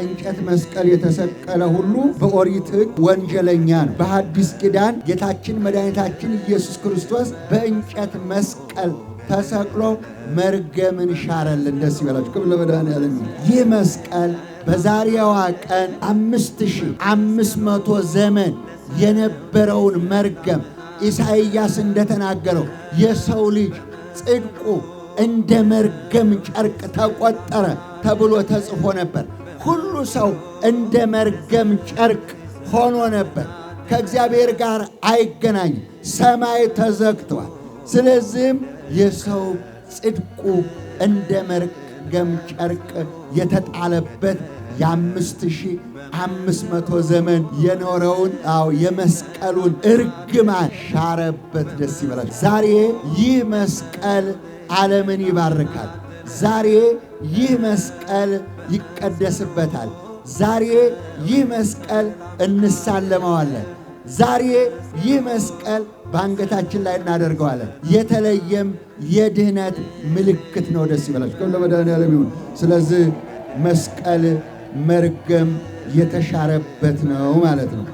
በእንጨት መስቀል የተሰቀለ ሁሉ በኦሪት ሕግ ወንጀለኛ ነው። በሐዲስ ኪዳን ጌታችን መድኃኒታችን ኢየሱስ ክርስቶስ በእንጨት መስቀል ተሰቅሎ መርገምን ሻረልን። ደስ ይበላችሁ። ክብር ለመድኃኔዓለም። ይህ መስቀል በዛሬዋ ቀን 5500 ዘመን የነበረውን መርገም ኢሳይያስ እንደተናገረው የሰው ልጅ ጽድቁ እንደ መርገም ጨርቅ ተቆጠረ ተብሎ ተጽፎ ነበር። ሁሉ ሰው እንደ መርገም ጨርቅ ሆኖ ነበር። ከእግዚአብሔር ጋር አይገናኝም። ሰማይ ተዘግቷል። ስለዚህም የሰው ጽድቁ እንደ መርገም ጨርቅ የተጣለበት የ5500 ዘመን የኖረውን የመስቀሉን እርግማን ሻረበት። ደስ ይበላል። ዛሬ ይህ መስቀል ዓለምን ይባርካል። ዛሬ ይህ መስቀል ይቀደስበታል። ዛሬ ይህ መስቀል እንሳለመዋለን። ዛሬ ይህ መስቀል በአንገታችን ላይ እናደርገዋለን። የተለየም የድህነት ምልክት ነው። ደስ ይበላችሁ። ክብር ለመድኃኔዓለም ይሁን። ስለዚህ መስቀል መርገም የተሻረበት ነው ማለት ነው።